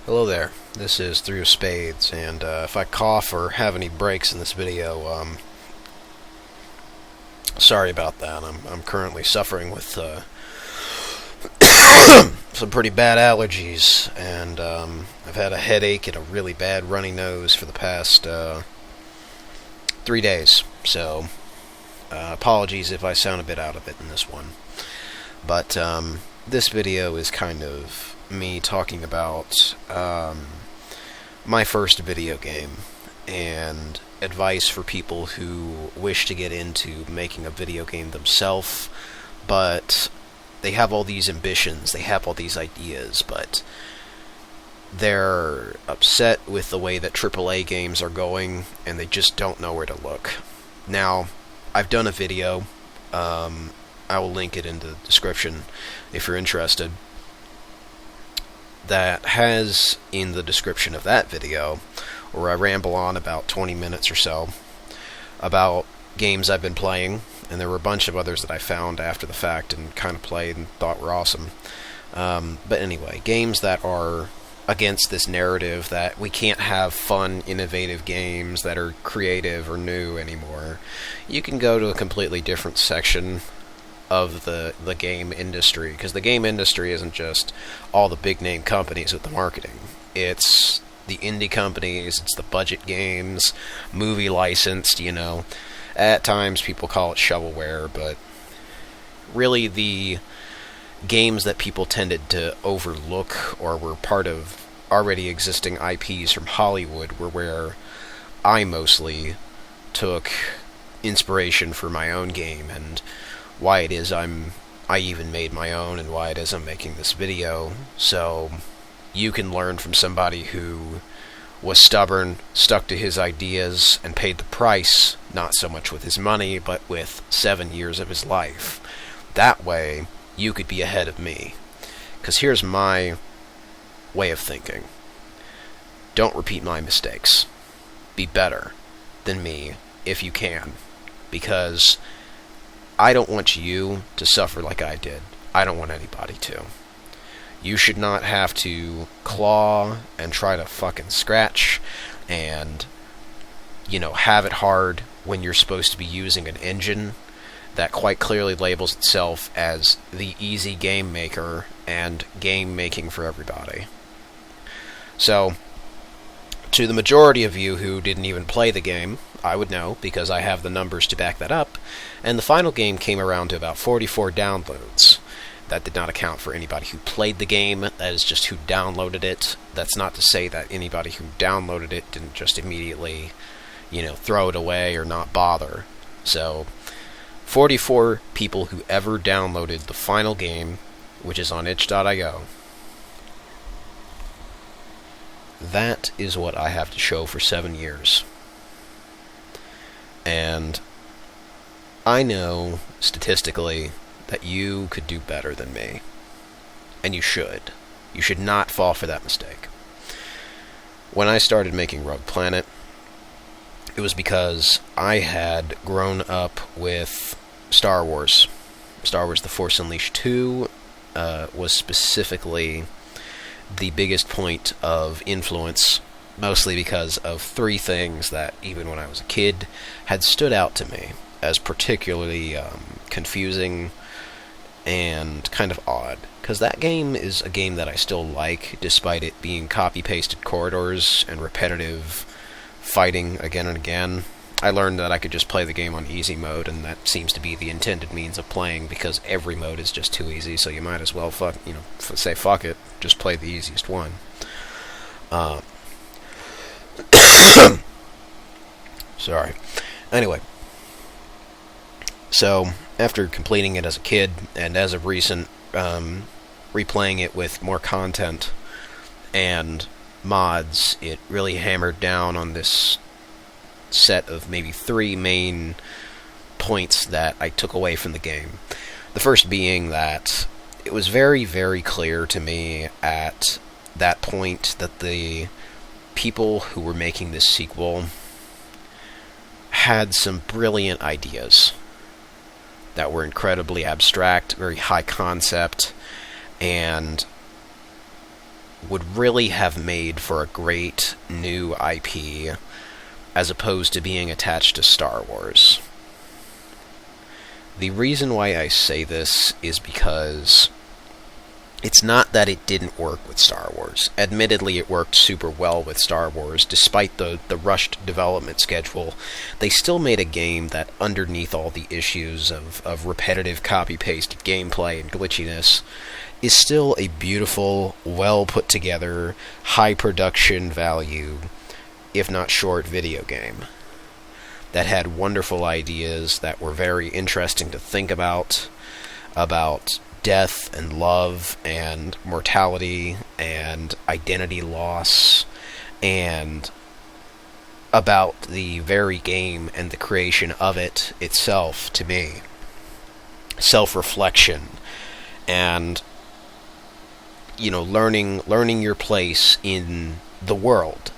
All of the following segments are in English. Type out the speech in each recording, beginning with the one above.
Hello there, this is Three of Spades, and if I cough or have any breaks in this video, sorry about that. I'm currently suffering with some pretty bad allergies, and I've had a headache and a really bad runny nose for the past 3 days, so apologies if I sound a bit out of it in this one. But this video is kind of me talking about my first video game and advice for people who wish to get into making a video game themselves, but they have all these ambitions, they have all these ideas, but they're upset with the way that AAA games are going, and they just don't know where to look. Now, I've done a video, I will link it in the description if you're interested, that has in the description of that video, where I ramble on about 20 minutes or so about games I've been playing, and there were a bunch of others that I found after the fact and kind of played and thought were awesome. But anyway, games that are against this narrative that we can't have fun, innovative games that are creative or new anymore. You can go to a completely different section of the game industry, because the game industry isn't just all the big name companies with the marketing. It's the indie companies, it's the budget games, movie licensed, At times people call it shovelware, but really the games that people tended to overlook or were part of already existing IPs from Hollywood were where I mostly took inspiration for my own game, and why it is I even made my own, and why it is I'm making this video, so you can learn from somebody who was stubborn, stuck to his ideas, and paid the price, not so much with his money, but with 7 years of his life. That way, you could be ahead of me. Because here's my way of thinking. Don't repeat my mistakes. Be better than me if you can. Because I don't want you to suffer like I did. I don't want anybody to. You should not have to claw and try to fucking scratch and, have it hard when you're supposed to be using an engine that quite clearly labels itself as the easy game maker and game making for everybody. So, to the majority of you who didn't even play the game, I would know, because I have the numbers to back that up, and the final game came around to about 44 downloads. That did not account for anybody who played the game, that is just who downloaded it. That's not to say that anybody who downloaded it didn't just immediately, throw it away or not bother. So, 44 people who ever downloaded the final game, which is on itch.io. That is what I have to show for 7 years. And I know, statistically, that you could do better than me. And you should. You should not fall for that mistake. When I started making Rogue Planet, it was because I had grown up with Star Wars. Star Wars The Force Unleashed 2 was specifically the biggest point of influence, mostly because of 3 things that, even when I was a kid, had stood out to me as particularly confusing and kind of odd. Because that game is a game that I still like, despite it being copy-pasted corridors and repetitive fighting again and again. I learned that I could just play the game on easy mode, and that seems to be the intended means of playing, because every mode is just too easy, so you might as well say fuck it, just play the easiest one. Sorry. Anyway, so after completing it as a kid, and as of recent, replaying it with more content and mods, it really hammered down on this set of maybe 3 main points that I took away from the game. The first being that it was very, very clear to me at that point that the people who were making this sequel had some brilliant ideas that were incredibly abstract, very high concept, and would really have made for a great new IP as opposed to being attached to Star Wars. The reason why I say this is because it's not that it didn't work with Star Wars. Admittedly, it worked super well with Star Wars. Despite the rushed development schedule, they still made a game that, underneath all the issues of repetitive copy-paste gameplay and glitchiness, is still a beautiful, well-put-together, high-production value, if not short, video game that had wonderful ideas that were very interesting to think about death and love and mortality and identity loss, and about the very game and the creation of it itself. To me, self-reflection and, you know, learning your place in the world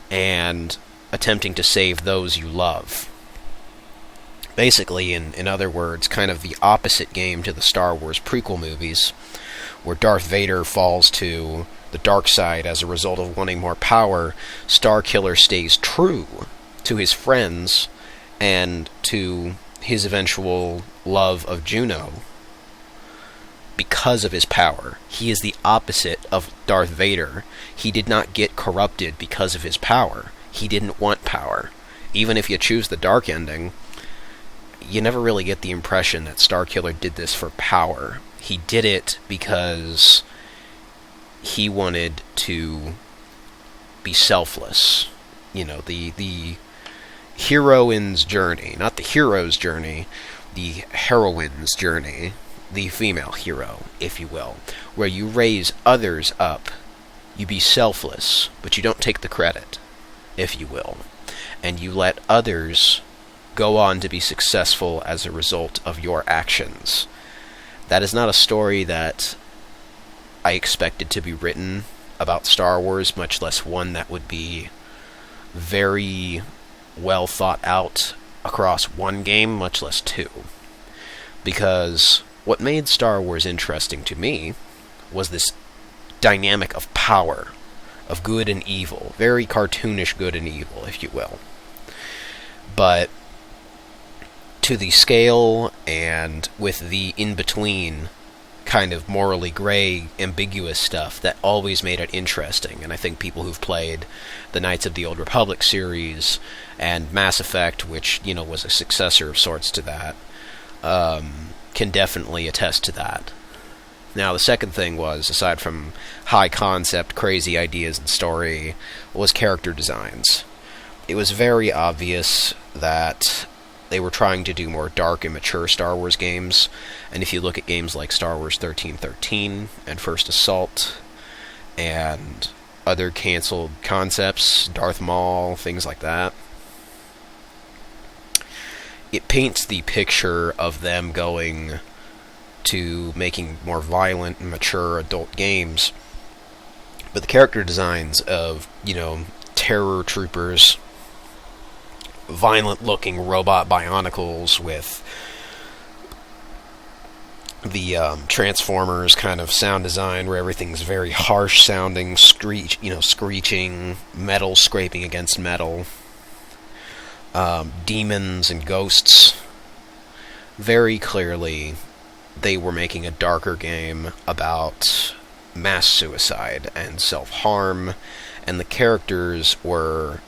and attempting to save those you love. Basically, in other words, kind of the opposite game to the Star Wars prequel movies, where Darth Vader falls to the dark side as a result of wanting more power. Starkiller stays true to his friends and to his eventual love of Juno because of his power. He is the opposite of Darth Vader. He did not get corrupted because of his power. He didn't want power. Even if you choose the dark ending, you never really get the impression that Starkiller did this for power. He did it because he wanted to be selfless. You know, the heroine's journey, not the hero's journey, the heroine's journey, the female hero, if you will, where you raise others up, you be selfless, but you don't take the credit, if you will, and you let others go on to be successful as a result of your actions. That is not a story that I expected to be written about Star Wars, much less one that would be very well thought out across one game, much less two. Because what made Star Wars interesting to me was this dynamic of power, of good and evil, very cartoonish good and evil, if you will. But to the scale and with the in-between kind of morally gray, ambiguous stuff that always made it interesting. And I think people who've played the Knights of the Old Republic series and Mass Effect, which, you know, was a successor of sorts to that, can definitely attest to that. Now, the second thing was, aside from high concept, crazy ideas and story, was character designs. It was very obvious that they were trying to do more dark and mature Star Wars games, and if you look at games like Star Wars 1313 and First Assault and other cancelled concepts, Darth Maul, things like that, it paints the picture of them going to making more violent and mature adult games. But the character designs of, you know, terror troopers, violent-looking robot bionicles with the Transformers kind of sound design, where everything's very harsh-sounding, screeching, metal scraping against metal, demons and ghosts. Very clearly, they were making a darker game about mass suicide and self-harm, and the characters were,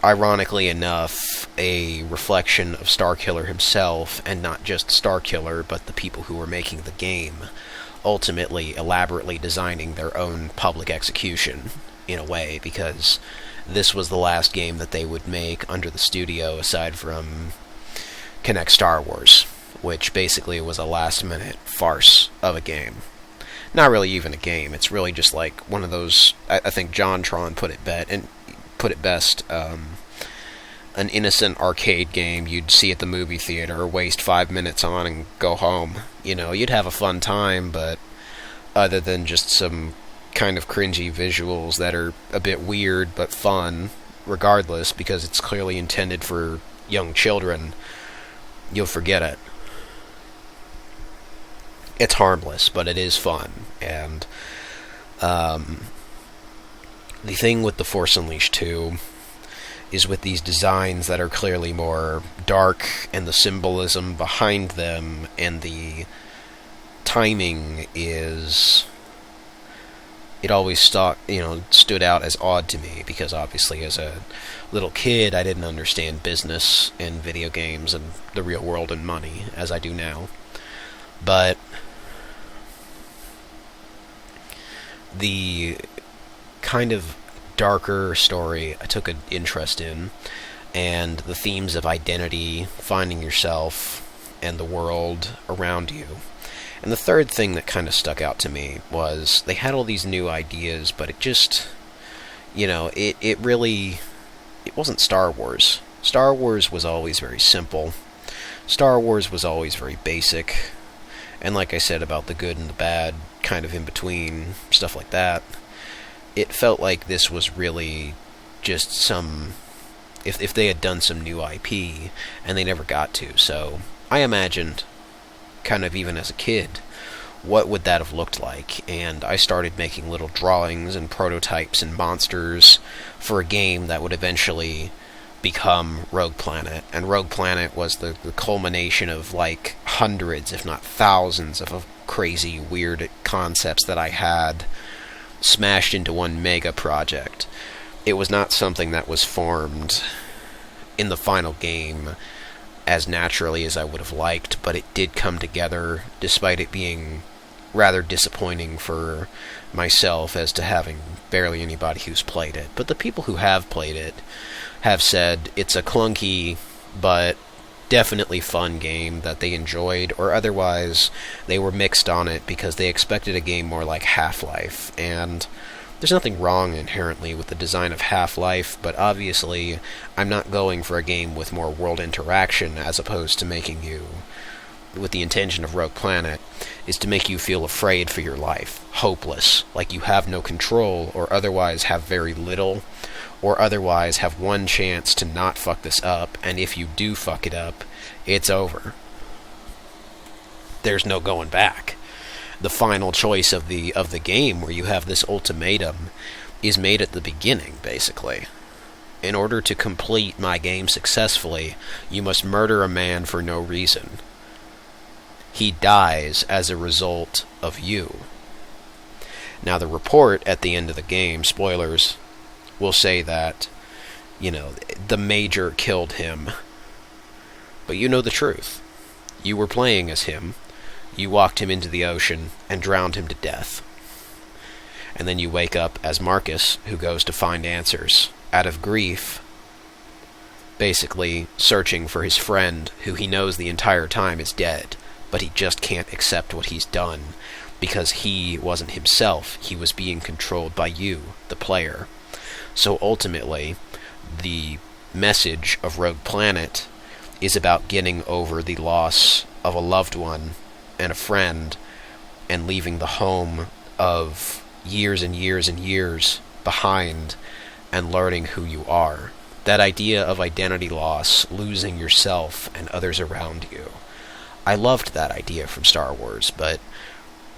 ironically enough, a reflection of Starkiller himself, and not just Starkiller, but the people who were making the game, ultimately elaborately designing their own public execution, in a way, because this was the last game that they would make under the studio, aside from Connect Star Wars, which basically was a last-minute farce of a game. Not really even a game, it's really just like one of those, I think John Tron put it best, an innocent arcade game you'd see at the movie theater, waste 5 minutes on and go home. You know, you'd have a fun time, but other than just some kind of cringy visuals that are a bit weird but fun, regardless, because it's clearly intended for young children, you'll forget it. it's harmless, but it is fun. And the thing with The Force Unleashed 2 is with these designs that are clearly more dark, and the symbolism behind them and the timing is... It always stood out as odd to me, because obviously as a little kid I didn't understand business and video games and the real world and money as I do now. But the kind of darker story I took an interest in, and the themes of identity, finding yourself, and the world around you. And the third thing that kind of stuck out to me was they had all these new ideas, but it just, it wasn't Star Wars. Star Wars was always very simple. Star Wars was always very basic. And like I said about the good and the bad, kind of in between, stuff like that, it felt like this was really just some... If they had done some new IP, and they never got to. So I imagined, kind of even as a kid, what would that have looked like? And I started making little drawings and prototypes and monsters for a game that would eventually become Rogue Planet. And Rogue Planet was the culmination of like hundreds, if not thousands, of crazy, weird concepts that I had smashed into one mega project. It was not something that was formed in the final game as naturally as I would have liked, but it did come together, despite it being rather disappointing for myself as to having barely anybody who's played it. But the people who have played it have said it's a clunky but definitely fun game that they enjoyed, or otherwise they were mixed on it because they expected a game more like Half-Life. And there's nothing wrong inherently with the design of Half-Life, but obviously I'm not going for a game with more world interaction, as opposed to making you, with the intention of Rogue Planet, is to make you feel afraid for your life, hopeless, like you have no control, or otherwise have very little, or otherwise have one chance to not fuck this up, and if you do fuck it up, it's over. There's no going back. The final choice of the game, where you have this ultimatum, is made at the beginning, basically. In order to complete my game successfully, you must murder a man for no reason. He dies as a result of you. Now, the report at the end of the game, spoilers, will say that, the Major killed him. But you know the truth. You were playing as him. You walked him into the ocean and drowned him to death. And then you wake up as Marcus, who goes to find answers out of grief, basically searching for his friend, who he knows the entire time is dead, but he just can't accept what he's done, because he wasn't himself. He was being controlled by you, the player. So ultimately, the message of Rogue Planet is about getting over the loss of a loved one and a friend, and leaving the home of years and years and years behind, and learning who you are. That idea of identity loss, losing yourself and others around you. I loved that idea from Star Wars, but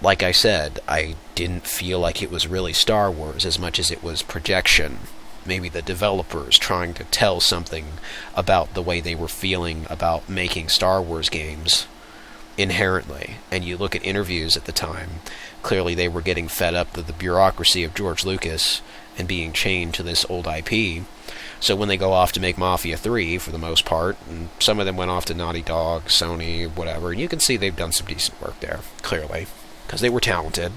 like I said, I didn't feel like it was really Star Wars as much as it was projection. Maybe the developers trying to tell something about the way they were feeling about making Star Wars games inherently. And you look at interviews at the time, clearly they were getting fed up with the bureaucracy of George Lucas and being chained to this old IP. So when they go off to make Mafia 3, for the most part, and some of them went off to Naughty Dog, Sony, whatever, and you can see they've done some decent work there, clearly, because they were talented.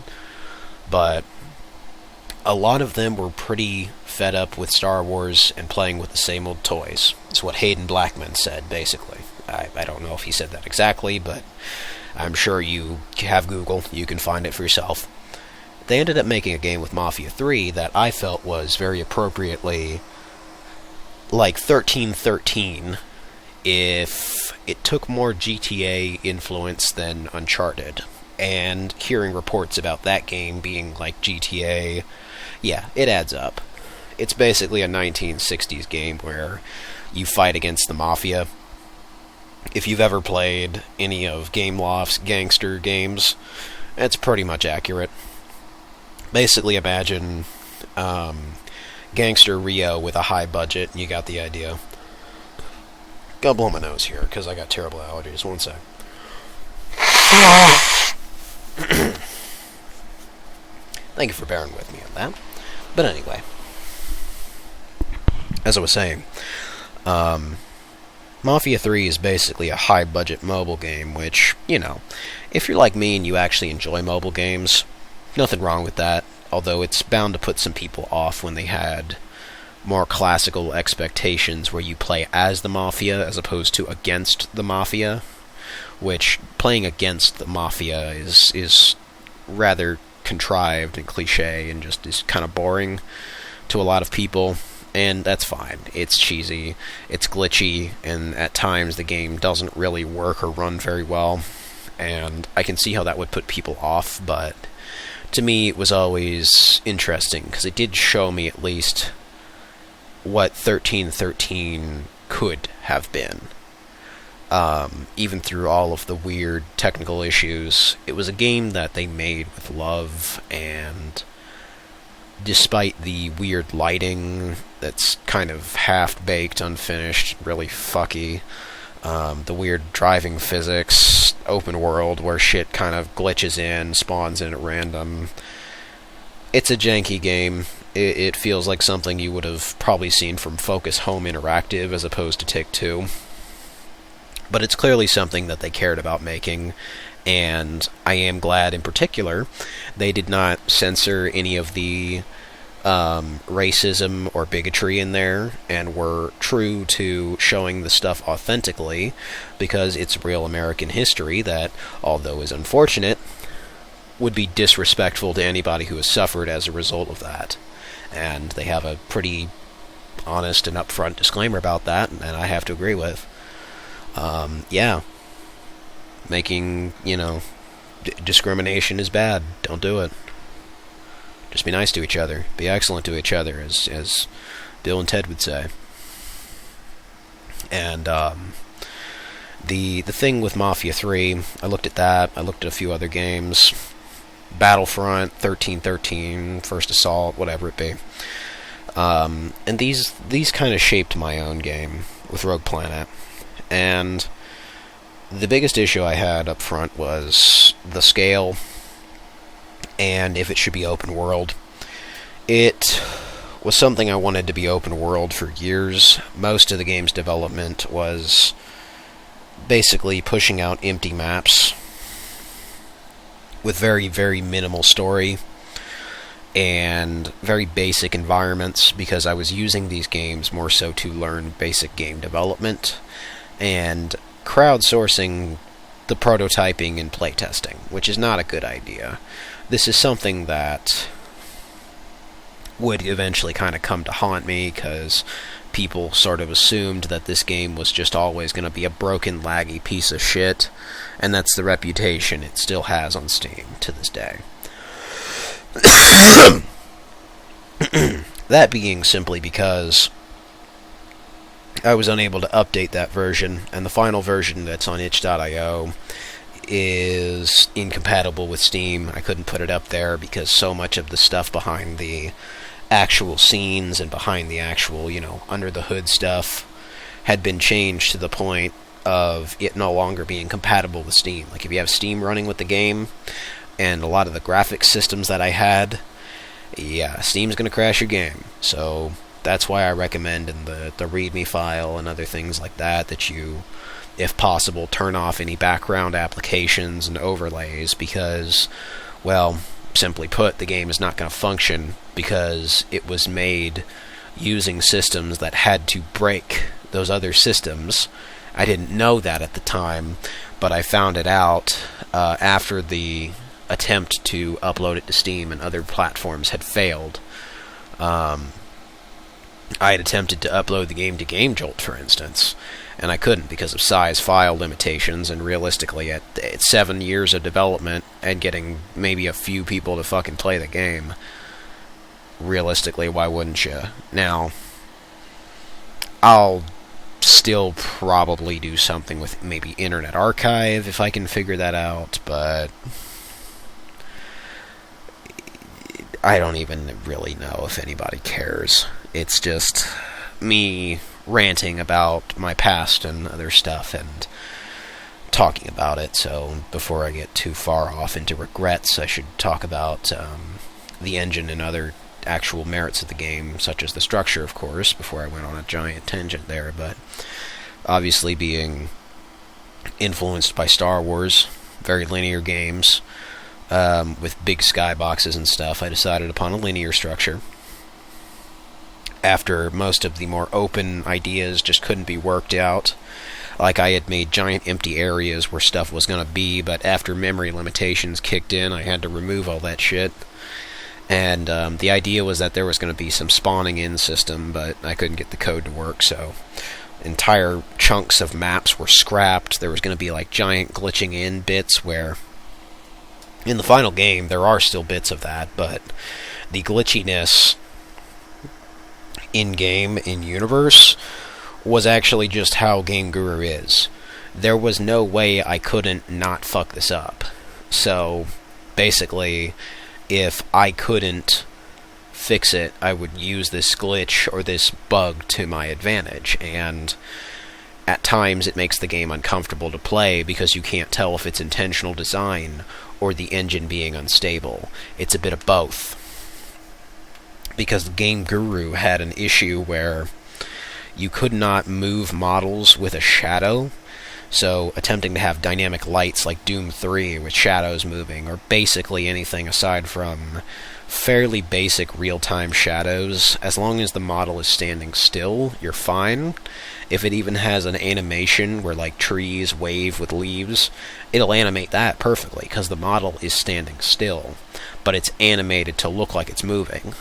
But a lot of them were pretty fed up with Star Wars and playing with the same old toys. It's what Hayden Blackman said, basically. I don't know if he said that exactly, but I'm sure you have Google. You can find it for yourself. They ended up making a game with Mafia 3 that I felt was very appropriately like 1313 if it took more GTA influence than Uncharted. And hearing reports about that game being like GTA, yeah, it adds up. It's basically a 1960s game where you fight against the Mafia, If you've ever played any of Gameloft's gangster games, it's pretty much accurate. Basically, imagine Gangster Rio with a high budget, and you got the idea. Gotta blow my nose here, because I got terrible allergies. One sec. Thank you for bearing with me on that. But anyway, as I was saying, Mafia 3 is basically a high-budget mobile game, which, you know, if you're like me and you actually enjoy mobile games, nothing wrong with that, although it's bound to put some people off when they had more classical expectations where you play as the Mafia as opposed to against the Mafia, which playing against the Mafia is rather contrived and cliche and just is kind of boring to a lot of people, and that's fine. It's cheesy, it's glitchy, and at times the game doesn't really work or run very well, and I can see how that would put people off, but to me it was always interesting because it did show me at least what 1313 could have been. Even through all of the weird technical issues, it was a game that they made with love, and despite the weird lighting that's kind of half-baked, unfinished, really fucky, the weird driving physics, open world where shit kind of glitches in, spawns in at random, it's a janky game. It feels like something you would have probably seen from Focus Home Interactive as opposed to Take-Two. But it's clearly something that they cared about making, and I am glad in particular they did not censor any of the racism or bigotry in there, and were true to showing the stuff authentically, because it's real American history that, although is unfortunate, would be disrespectful to anybody who has suffered as a result of that. And they have a pretty honest and upfront disclaimer about that, and I have to agree with. Yeah. Making, discrimination is bad. Don't do it. Just be nice to each other. Be excellent to each other, as Bill and Ted would say. And, the thing with Mafia 3, I looked at that, I looked at a few other games, Battlefront, 1313, First Assault, whatever it be. And these kind of shaped my own game with Rogue Planet. And the biggest issue I had up front was the scale, and if it should be open world. It was something I wanted to be open world for years. Most of the game's development was basically pushing out empty maps with very, very minimal story and very basic environments, because I was using these games more so to learn basic game development and crowdsourcing the prototyping and playtesting, which is not a good idea. This is something that would eventually kind of come to haunt me, because people sort of assumed that this game was just always going to be a broken, laggy piece of shit, and that's the reputation it still has on Steam to this day. That being simply because I was unable to update that version, and the final version that's on itch.io is incompatible with Steam. I couldn't put it up there because so much of the stuff behind the actual scenes and behind the actual, under the hood stuff had been changed to the point of it no longer being compatible with Steam. Like, if you have Steam running with the game, and a lot of the graphics systems that I had, yeah, Steam's going to crash your game. So that's why I recommend in the README file and other things like that, that you, if possible, turn off any background applications and overlays, because, well, simply put, the game is not going to function because it was made using systems that had to break those other systems. I didn't know that at the time, but I found it out after the attempt to upload it to Steam and other platforms had failed. I had attempted to upload the game to GameJolt, for instance, and I couldn't because of size file limitations, and realistically, at 7 years of development and getting maybe a few people to fucking play the game, realistically, why wouldn't you? Now, I'll still probably do something with maybe Internet Archive if I can figure that out, but I don't even really know if anybody cares. It's just me ranting about my past and other stuff and talking about it. So before I get too far off into regrets, I should talk about the engine and other actual merits of the game, such as the structure, of course, before I went on a giant tangent there. But obviously being influenced by Star Wars, very linear games, with big skyboxes and stuff, I decided upon a linear structure. After most of the more open ideas just couldn't be worked out, like I had made giant empty areas where stuff was going to be, but after memory limitations kicked in, I had to remove all that shit. And the idea was that there was going to be some spawning in system, but I couldn't get the code to work, so entire chunks of maps were scrapped. There was going to be like giant glitching in bits where in the final game there are still bits of that, but the glitchiness in-game, in-universe, was actually just how Game Guru is. There was no way I couldn't not fuck this up. So basically, if I couldn't fix it, I would use this glitch or this bug to my advantage, and at times it makes the game uncomfortable to play because you can't tell if it's intentional design or the engine being unstable. It's a bit of both. Because Game Guru had an issue where you could not move models with a shadow, so attempting to have dynamic lights like Doom 3 with shadows moving, or basically anything aside from fairly basic real-time shadows, as long as the model is standing still, you're fine. If it even has an animation where like trees wave with leaves, it'll animate that perfectly, because the model is standing still, but it's animated to look like it's moving.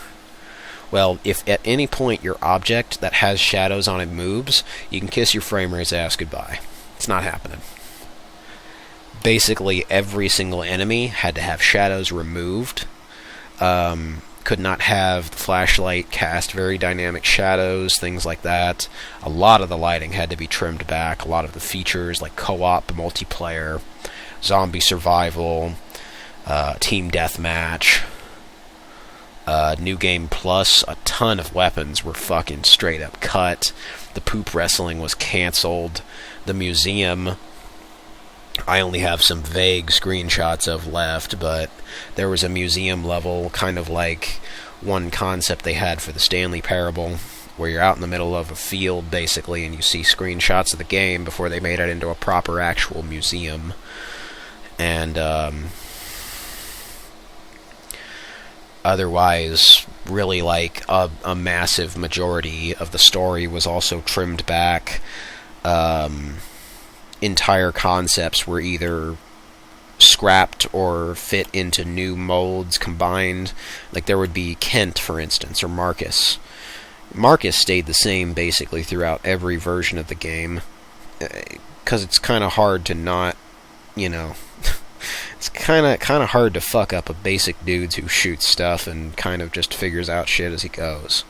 Well, if at any point your object that has shadows on it moves, you can kiss your frame rate's ass goodbye. It's not happening. Basically, every single enemy had to have shadows removed. Could not have the flashlight cast very dynamic shadows, things like that. A lot of the lighting had to be trimmed back. A lot of the features like co-op, multiplayer, zombie survival, team deathmatch, New Game Plus, a ton of weapons were fucking straight up cut. The poop wrestling was cancelled. The museum, I only have some vague screenshots of left, but there was a museum level, kind of like one concept they had for the Stanley Parable, where you're out in the middle of a field, basically, and you see screenshots of the game before they made it into a proper actual museum. And, otherwise, really, like, a massive majority of the story was also trimmed back. Entire concepts were either scrapped or fit into new molds combined. Like, there would be Kent, for instance, or Marcus. Marcus stayed the same, basically, throughout every version of the game, because it's kind of hard to not, you know... It's kind of hard to fuck up a basic dude who shoots stuff and kind of just figures out shit as he goes.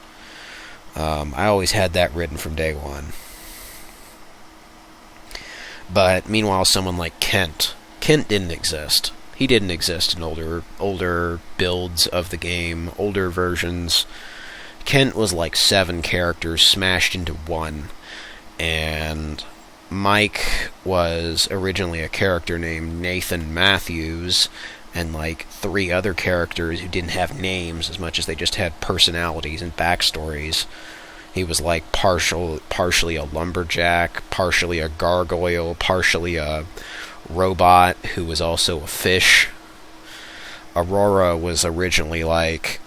I always had that written from day one. But meanwhile, someone like Kent didn't exist. He didn't exist in older builds of the game, older versions. Kent was like 7 characters smashed into one, and Mike was originally a character named Nathan Matthews, and like 3 other characters who didn't have names as much as they just had personalities and backstories. He was like partially a lumberjack, partially a gargoyle, partially a robot who was also a fish. Aurora was originally like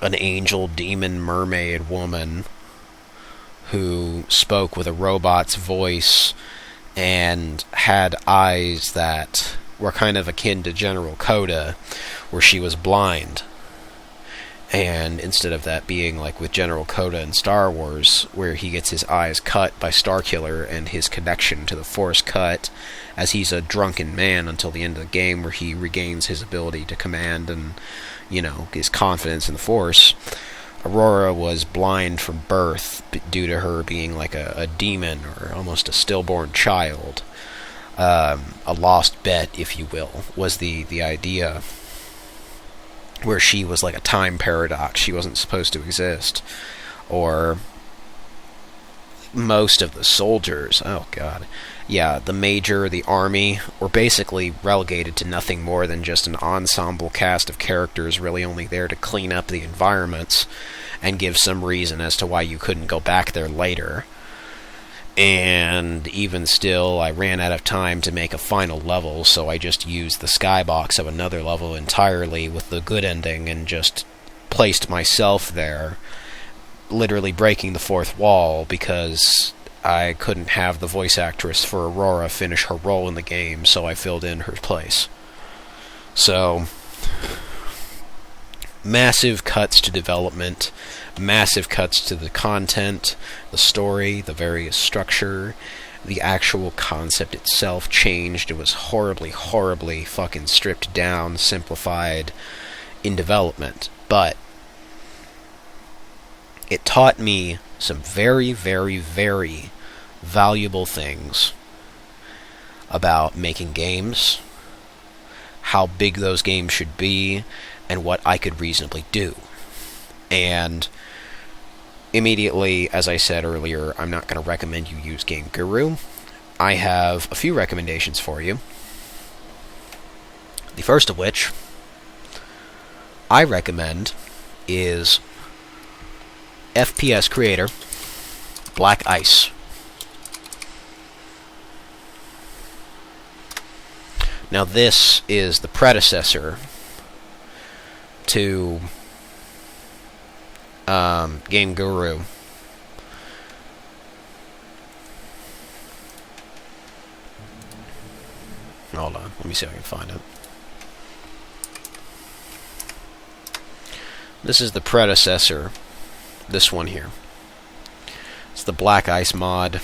an angel, demon, mermaid woman who spoke with a robot's voice and had eyes that were kind of akin to General Coda, where she was blind. And instead of that being like with General Coda in Star Wars, where he gets his eyes cut by Starkiller and his connection to the Force cut, as he's a drunken man until the end of the game, where he regains his ability to command and, you know, his confidence in the Force. Aurora was blind from birth due to her being like a demon or almost a stillborn child. A lost bet, if you will, was the idea, where she was like a time paradox. She wasn't supposed to exist. Or most of the soldiers, oh god, yeah, the major, the army, were basically relegated to nothing more than just an ensemble cast of characters really only there to clean up the environments and give some reason as to why you couldn't go back there later. And even still, I ran out of time to make a final level, so I just used the skybox of another level entirely with the good ending and just placed myself there, literally breaking the fourth wall because I couldn't have the voice actress for Aurora finish her role in the game, so I filled in her place. So, massive cuts to development, massive cuts to the content, the story, the various structure, the actual concept itself changed. It was horribly, horribly fucking stripped down, simplified in development. But it taught me some very, very, very valuable things about making games, how big those games should be, and what I could reasonably do. And immediately, as I said earlier, I'm not going to recommend you use Game Guru. I have a few recommendations for you. The first of which I recommend is FPS creator Black Ice. Now this is the predecessor to Game Guru. Hold on, let me see if I can find it. This is the predecessor, this one here. It's the Black Ice mod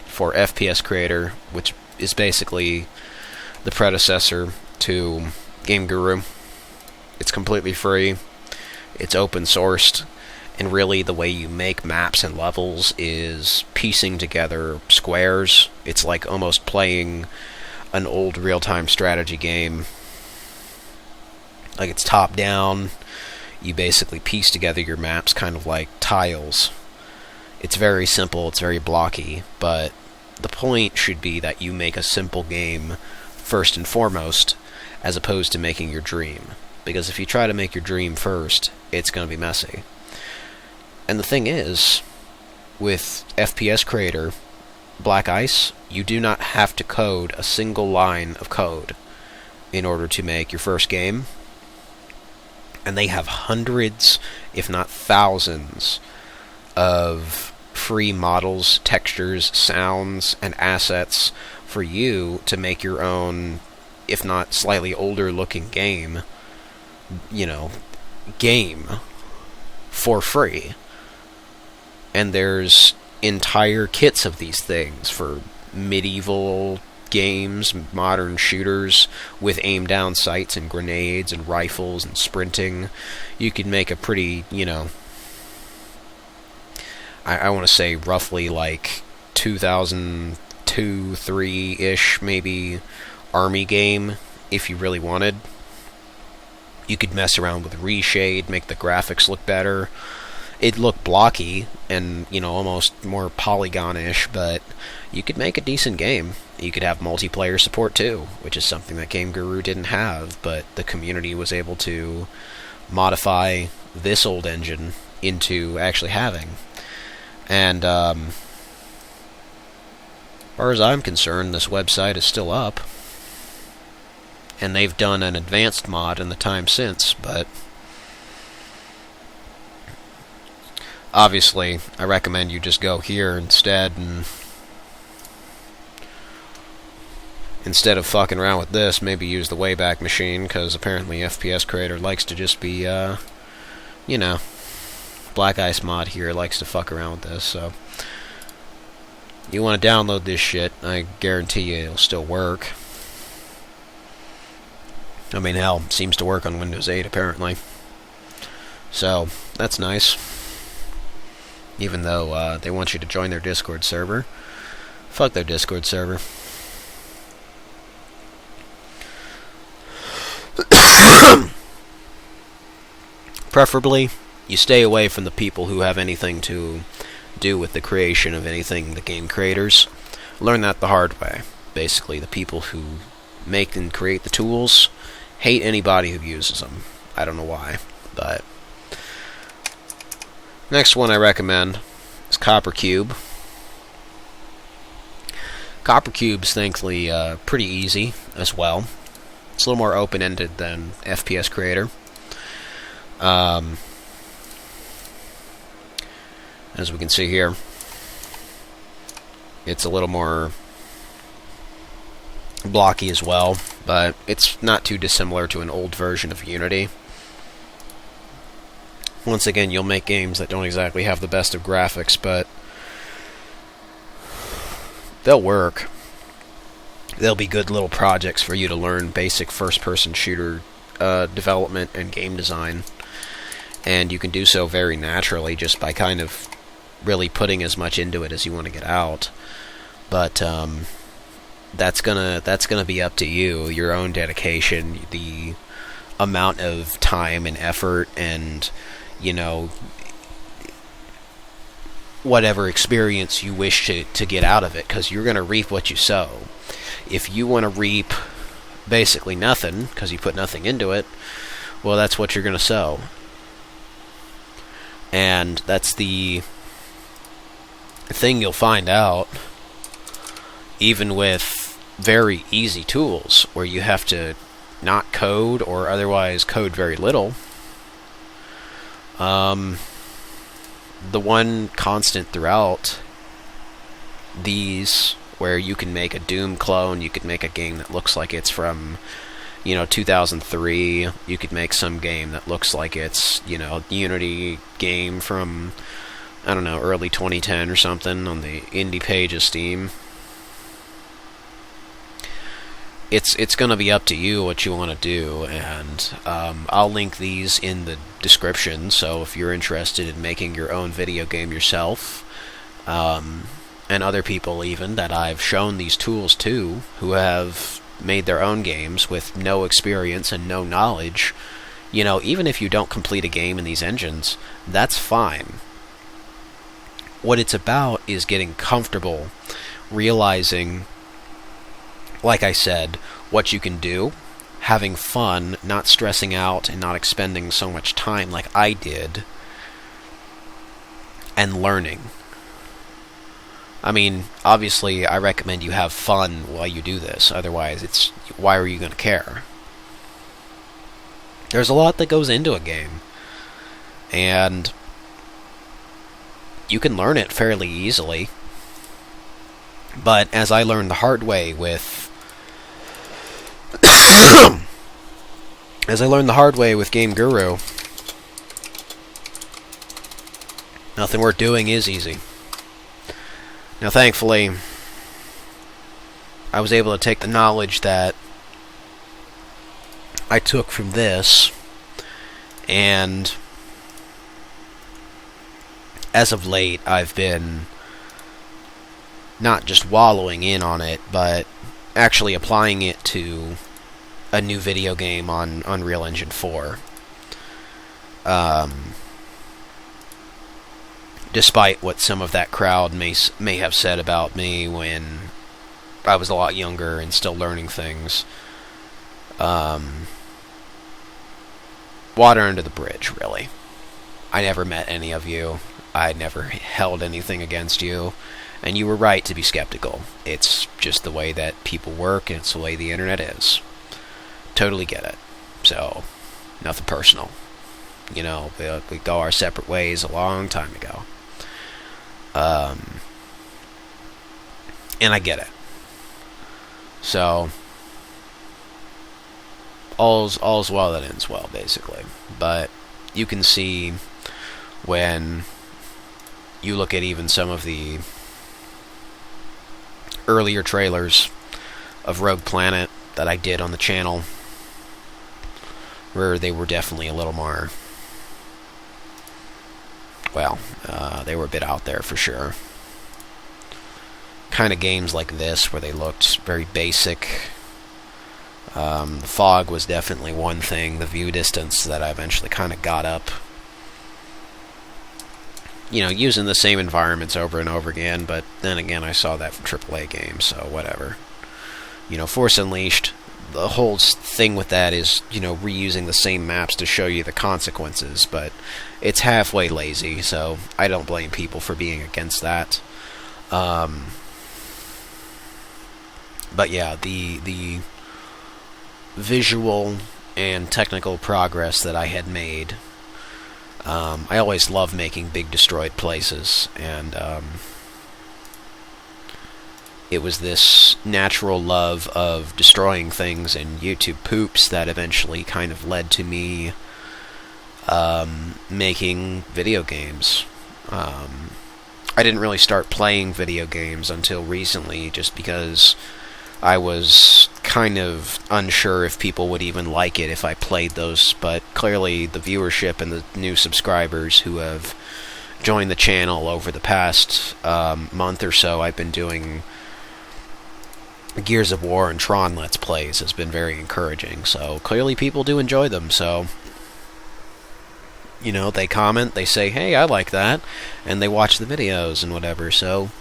for FPS Creator, which is basically the predecessor to Game Guru. It's completely free, it's open sourced, and really the way you make maps and levels is piecing together squares. It's like almost playing an old real-time strategy game. Like, it's top-down. You basically piece together your maps kind of like tiles. It's very simple, it's very blocky, but the point should be that you make a simple game first and foremost, as opposed to making your dream. Because if you try to make your dream first, it's going to be messy. And the thing is, with FPS Creator Black Ice, you do not have to code a single line of code in order to make your first game. And they have hundreds, if not thousands, of free models, textures, sounds, and assets for you to make your own, if not slightly older looking game, game for free. And there's entire kits of these things for medieval games, modern shooters with aim-down sights and grenades and rifles and sprinting. You could make a pretty, I want to say roughly like 2002, 3-ish maybe army game if you really wanted. You could mess around with reshade, make the graphics look better. It looked blocky and, almost more polygon-ish, but you could make a decent game. You could have multiplayer support too, which is something that Game Guru didn't have, but the community was able to modify this old engine into actually having. And, as far as I'm concerned, this website is still up. And they've done an advanced mod in the time since, but obviously, I recommend you just go here instead, and instead of fucking around with this, maybe use the Wayback Machine, because apparently FPS Creator likes to just be, Black Ice mod here likes to fuck around with this, so you want to download this shit, I guarantee you it'll still work. I mean, hell, it seems to work on Windows 8, apparently. So, that's nice. Even though they want you to join their Discord server. Fuck their Discord server. Preferably, you stay away from the people who have anything to do with the creation of anything, the game creators. Learn that the hard way. Basically, the people who make and create the tools hate anybody who uses them. I don't know why, but... Next one I recommend is Coppercube. Coppercube's thankfully pretty easy as well. It's a little more open-ended than FPS Creator. As we can see here, it's a little more blocky as well, but it's not too dissimilar to an old version of Unity. Once again, you'll make games that don't exactly have the best of graphics, but they'll work. They'll be good little projects for you to learn basic first-person shooter development and game design. And you can do so very naturally just by kind of really putting as much into it as you want to get out. But that's gonna be up to you, your own dedication, the amount of time and effort, and whatever experience you wish to get out of it, because you're gonna reap what you sow. If you want to reap basically nothing because you put nothing into it, well, that's what you're gonna sow. And that's the thing you'll find out even with very easy tools where you have to not code or otherwise code very little. The one constant throughout these, where you can make a Doom clone, you could make a game that looks like it's from 2003. You could make some game that looks like it's, Unity game from, I don't know, early 2010 or something on the indie page of Steam. It's going to be up to you what you want to do, and I'll link these in the description, so if you're interested in making your own video game yourself, and other people even that I've shown these tools to, who have made their own games with no experience and no knowledge, even if you don't complete a game in these engines, that's fine. What it's about is getting comfortable, realizing, like I said, what you can do, having fun, not stressing out, and not expending so much time like I did, and learning. I mean, obviously, I recommend you have fun while you do this. Otherwise, why are you going to care? There's a lot that goes into a game, and you can learn it fairly easily. But as I learned the hard way with Game Guru, nothing worth doing is easy. Now, thankfully, I was able to take the knowledge that I took from this, and as of late, I've been not just wallowing in on it, but actually applying it to a new video game on Unreal Engine 4. Despite what some of that crowd may have said about me when I was a lot younger and still learning things. Water under the bridge, really. I never met any of you. I never held anything against you. And you were right to be skeptical. It's just the way that people work, and it's the way the internet is. Totally get it. So, nothing personal. We go our separate ways a long time ago. And I get it. So, all's well that ends well, basically. But you can see when you look at even some of the earlier trailers of Rogue Planet that I did on the channel, where they were definitely a little more well, they were a bit out there for sure. Kind of games like this where they looked very basic. The fog was definitely one thing, the view distance that I eventually kind of got up. You know, using the same environments over and over again, but then again, I saw that from AAA games, so whatever. You know, Force Unleashed, the whole thing with that is, you know, reusing the same maps to show you the consequences, but it's halfway lazy, so I don't blame people for being against that. But yeah, the visual and technical progress that I had made, I always love making big destroyed places, and it was this natural love of destroying things and YouTube poops that eventually kind of led to me making video games. I didn't really start playing video games until recently, just because I was kind of unsure if people would even like it if I played those, but clearly the viewership and the new subscribers who have joined the channel over the past month or so, I've been doing Gears of War and Tron Let's Plays, has been very encouraging, so clearly people do enjoy them, so you know, they comment, they say, hey, I like that, and they watch the videos and whatever, so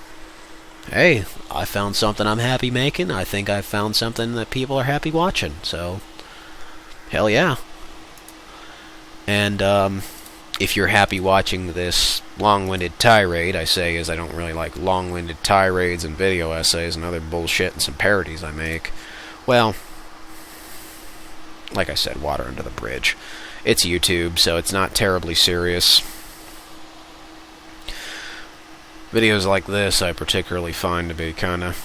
hey, I found something I'm happy making. I think I found something that people are happy watching. So, hell yeah. And if you're happy watching this long-winded tirade, I say, as I don't really like long-winded tirades and video essays and other bullshit and some parodies I make, well, like I said, water under the bridge. It's YouTube, so it's not terribly serious. Videos like this I particularly find to be kind of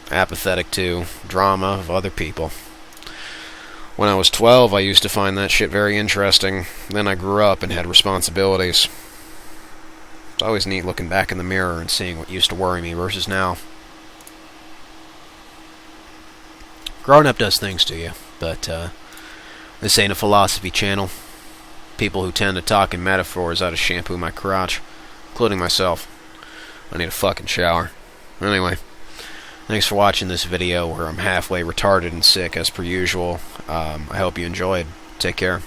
apathetic to drama of other people. When I was 12, I used to find that shit very interesting. Then I grew up and had responsibilities. It's always neat looking back in the mirror and seeing what used to worry me versus now. Growing up does things to you, but this ain't a philosophy channel. People who tend to talk in metaphors ought to shampoo my crotch, including myself. I need a fucking shower. Anyway, thanks for watching this video where I'm halfway retarded and sick as per usual. I hope you enjoyed. Take care.